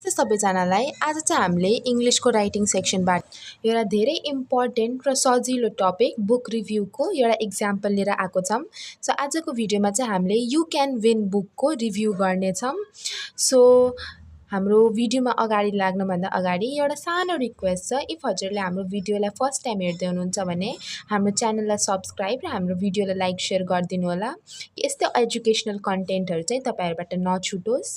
सबैजनालाई आज चाहिँ हामीले इङ्ग्लिसको राइटिङ सेक्सनबाट एउटा धेरै इम्पोर्टेन्ट र सजिलो टपिक बुक रिभ्यूको एउटा इक्जाम्पल लिएर आएको छौँ। सो आजको भिडियोमा चाहिँ हामीले यु क्यान विन बुकको रिभ्यू गर्नेछौँ। सो हाम्रो भिडियोमा अगाडि लाग्नुभन्दा अगाडि एउटा सानो रिक्वेस्ट छ, इफ हजुरले हाम्रो भिडियोलाई फर्स्ट टाइम हेर्दै हुनुहुन्छ भने हाम्रो च्यानललाई सब्सक्राइब र हाम्रो भिडियोलाई लाइक सेयर गरिदिनु होला। यस्तै एजुकेसनल कन्टेन्टहरू चाहिँ तपाईँहरूबाट नछुटोस्।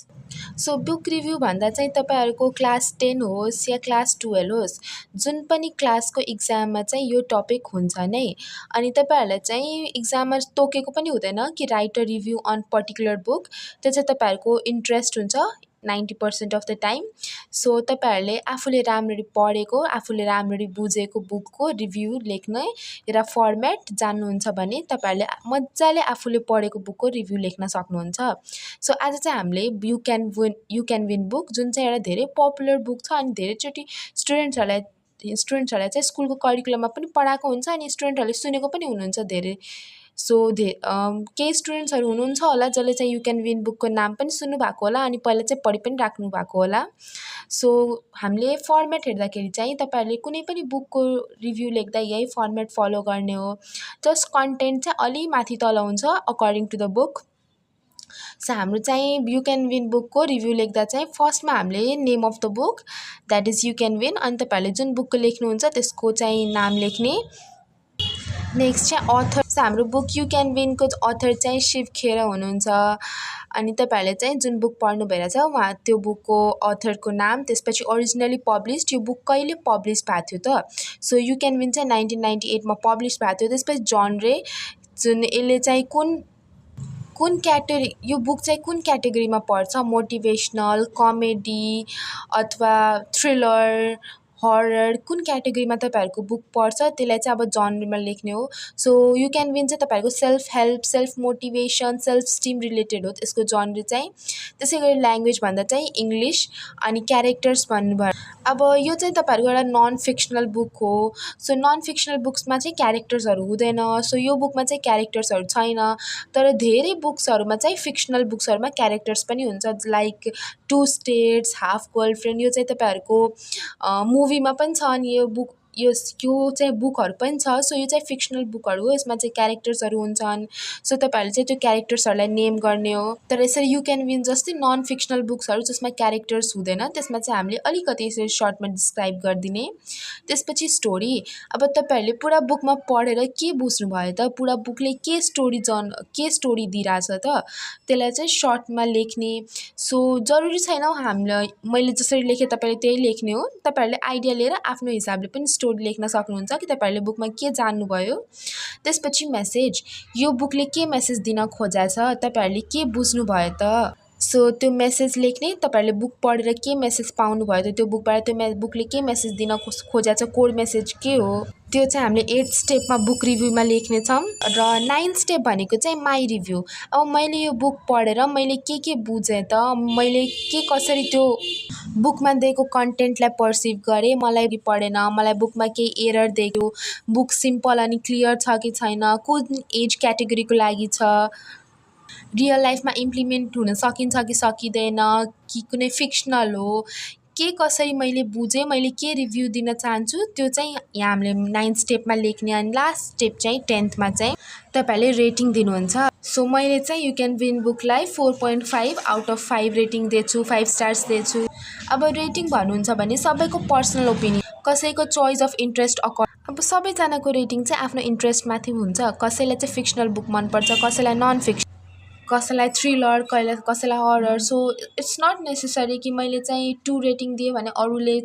सो बुक रिभ्यू भन्दा चाहिँ तपाईँहरूको क्लास 10 होस् या क्लास 12 होस्, जुन पनि क्लासको इक्जाममा चाहिँ यो टपिक हुन्छ नै। अनि तपाईँहरूलाई चाहिँ इक्जाममा तोकेको पनि हुँदैन कि write a review on particular book, त्यो चाहिँ तपाईँहरूको इन्ट्रेस्ट हुन्छ 90% अफ द टाइम। सो तपाईँहरूले आफूले राम्ररी पढेको, आफूले राम्ररी बुझेको बुकको रिभ्यू लेख्ने एउटा फर्मेट जान्नुहुन्छ भने तपाईँहरूले मजाले आफूले पढेको बुकको रिभ्यू लेख्न सक्नुहुन्छ। सो आज चाहिँ हामीले यु क्यान विन बुक, जुन चाहिँ एउटा धेरै पपुलर बुक छ अनि धेरैचोटि स्टुडेन्ट्सहरूलाई चाहिँ स्कुलको करिकुलममा पनि पढाएको हुन्छ अनि स्टुडेन्टहरूले सुनेको पनि हुनुहुन्छ धेरै। सो केही स्टुडेन्ट्सहरू हुनुहुन्छ होला जसले चाहिँ यु क्यान विन बुकको नाम पनि सुन्नुभएको होला अनि पहिला चाहिँ पढि पनि राख्नु भएको होला। सो हामीले फर्मेट हेर्दाखेरि चाहिँ तपाईँहरूले कुनै पनि बुकको रिभ्यू लेख्दा यही फर्मेट फलो गर्ने हो। जस्ट कन्टेन्ट चाहिँ अलि माथि तल हुन्छ according to the book. So हाम्रो चाहिँ यु क्यान विन बुकको रिभ्यू लेख्दा चाहिँ फर्स्टमा हामीले name of the book, that is you can win, अनि तपाईँहरूले जुन बुकको लेख्नुहुन्छ त्यसको चाहिँ नाम लेख्ने। नेक्स्ट चाहिँ अथर। सो हाम्रो बुक यु क्यान विनको अथर चाहिँ शिव खेरा हुनुहुन्छ। अनि तपाईँहरूले चाहिँ जुन बुक पढ्नु भइरहेछ उहाँ त्यो बुकको अथरको नाम, त्यसपछि ओरिजिनली पब्लिस्ड, यो बुक कहिले पब्लिस भएको थियो त। सो यु क्यान विन चाहिँ 1998मा पब्लिस भएको थियो। त्यसपछि जनरे, जुन यसले चाहिँ कुन यो बुक चाहिँ कुन क्याटेगोरीमा पर्छ, मोटिभेसनल, कमेडी अथवा थ्रिलर, हरर, कुन क्याटेगोरीमा तपाईँहरूको बुक पर्छ त्यसलाई चाहिँ अब जनरमा लेख्ने हो। सो यु क्यान विन चाहिँ तपाईँहरूको self help, self motivation, self steam related हो त्यसको जनर चाहिँ। त्यसै गरी ल्याङ्ग्वेज भन्दा चाहिँ इङ्ग्लिस, अनि क्यारेक्टर्स भन्नुभयो। अब यो चाहिँ तपाईँहरूको एउटा नन फिक्सनल बुक हो। सो नन फिक्सनल बुक्समा चाहिँ क्यारेक्टर्सहरू हुँदैन। सो यो बुकमा चाहिँ क्यारेक्टर्सहरू छैन, तर धेरै बुक्सहरूमा चाहिँ फिक्सनल बुक्सहरूमा क्यारेक्टर्स पनि हुन्छ, like two states, half girlfriend, यो चाहिँ तपाईँहरूको मुभीमा पनि छ अनि यो चाहिँ बुकहरू पनि छ। सो यो चाहिँ फिक्सनल बुकहरू हो, यसमा चाहिँ क्यारेक्टर्सहरू हुन्छन्। सो तपाईँहरूले चाहिँ त्यो क्यारेक्टर्सहरूलाई नेम गर्ने हो। तर यसरी यु क्यान विन जस्तै नन फिक्सनल बुक्सहरू जसमा क्यारेक्टर्स हुँदैन त्यसमा चाहिँ हामीले अलिकति यसरी सर्टमा डिस्क्राइब गरिदिने। त्यसपछि स्टोरी। अब तपाईँहरूले पुरा बुकमा पढेर के बुझ्नुभयो त, पुरा बुकले के स्टोरी दिइरहेछ त, त्यसलाई चाहिँ सर्टमा लेख्ने। सो जरुरी छैन हामीलाई मैले जसरी लेखेँ तपाईँले त्यही लेख्ने हो। तपाईँहरूले आइडिया लिएर आफ्नो हिसाबले पनि स्टोरी लेख्न सक्नुहुन्छ कि तपाईँहरूले बुकमा के जान्नुभयो। त्यसपछि मेसेज, यो बुकले के मेसेज दिन खोजेछ, तपाईँहरूले के बुझ्नुभयो त। सो त्यो मेसेज लेख्ने, तपाईँहरूले बुक पढेर के मेसेज पाउनुभयो त त्यो बुकबाट, त्यो बुकले के मेसेज दिन खोजेछ, कोर मेसेज के हो, त्यो चाहिँ हामीले 8 स्टेपमा बुक रिभ्यूमा लेख्नेछौँ। र 9 स्टेप भनेको चाहिँ माई रिभ्यू। अब मैले यो बुक पढेर मैले के बुझेँ त, मैले कसरी त्यो बुकमा दिएको कन्टेन्टलाई पर्सिभ गरेँ, मलाई पढेन, मलाई बुकमा केही एरर देख्यो, बुक सिम्पल अनि क्लियर छ कि छैन, कुन एज क्याटेगोरीको लागि छ, रियल लाइफमा इम्प्लिमेन्ट हुन सकिन्छ कि सकिँदैन, कि कुनै फिक्सनल हो, के कसरी मैले बुझेँ, मैले के रिभ्यू दिन चाहन्छु, त्यो चाहिँ यहाँ हामीले 9 स्टेपमा लेख्ने। अनि लास्ट स्टेप चाहिँ 10th चाहिँ तपाईँहरूले रेटिङ दिनुहुन्छ। सो मैले चाहिँ यु क्यान विन बुकलाई 4.5 आउट अफ 5 रेटिङ दिएछु, 5 स्टार्स दिएछु। अब रेटिङ भन्नुहुन्छ भने सबैको पर्सनल ओपिनियन, कसैको चोइस अफ इन्ट्रेस्ट अब सबैजनाको रेटिङ चाहिँ आफ्नो इन्ट्रेस्टमाथि हुन्छ। कसैलाई चाहिँ फिक्सनल बुक मनपर्छ, कसैलाई नन फिक्सन, कसैलाई थ्रिलर, कसैलाई horror. So it's not necessary कि मैले चाहिँ 2 रेटिङ दिएँ भने अरूले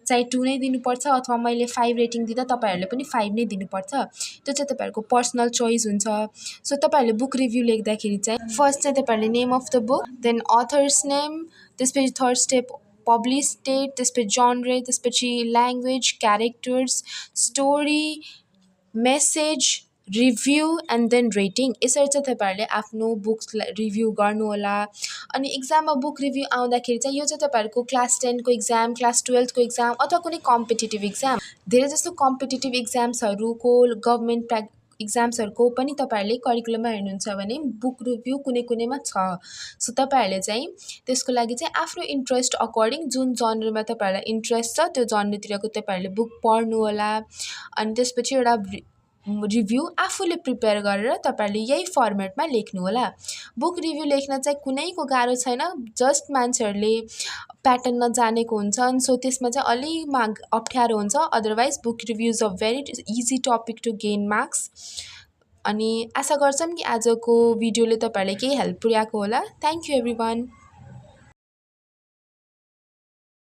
चाहिँ 2 नै दिनुपर्छ, अथवा मैले 5 रेटिङ दिँदा तपाईँहरूले पनि 5 नै दिनुपर्छ। त्यो चाहिँ तपाईँहरूको पर्सनल चोइस हुन्छ। सो तपाईँहरूले बुक रिभ्यू लेख्दाखेरि चाहिँ फर्स्ट चाहिँ तपाईँहरूले name of the book, then author's name, त्यसपछि थर्ड स्टेप पब्लिस डेट, त्यसपछि जनरे, त्यसपछि language, characters, story, message, review and then rating. यसरी चाहिँ तपाईँहरूले आफ्नो बुक्सलाई रिभ्यू गर्नुहोला। अनि इक्जाममा बुक रिभ्यू आउँदाखेरि चाहिँ यो चाहिँ तपाईँहरूको क्लास 10को इक्जाम, क्लास 12को इक्जाम अथवा कुनै कम्पिटिटिभ इक्जाम, धेरै जस्तो कम्पिटिटिभ इक्जाम्सहरूको गभर्मेन्ट इक्जाम्सहरूको पनि तपाईँहरूले करिकुलममा हेर्नुहुन्छ भने बुक रिभ्यू कुनै कुनैमा छ। सो तपाईँहरूले चाहिँ त्यसको लागि चाहिँ आफ्नो इन्ट्रेस्ट अकर्डिङ जुन जनरमा तपाईँहरूलाई इन्ट्रेस्ट छ त्यो जनरतिरको तपाईँहरूले बुक पढ्नु होला। अनि त्यसपछि एउटा रिभ्यू आफूले प्रिपेयर गरेर तपाईँहरूले यही फर्मेटमा लेख्नु होला। बुक रिभ्यू लेख्न चाहिँ कुनैको गाह्रो छैन, जस्ट मान्छेहरूले प्याटर्न नजानेको हुन्छन्, सो त्यसमा चाहिँ अलि अप्ठ्यारो हुन्छ। Otherwise book review is a very easy topic to gain marks. अनि आशा गर्छौँ कि आजको भिडियोले तपाईँहरूलाई केही हेल्प पुर्याएको होला। Thank you everyone.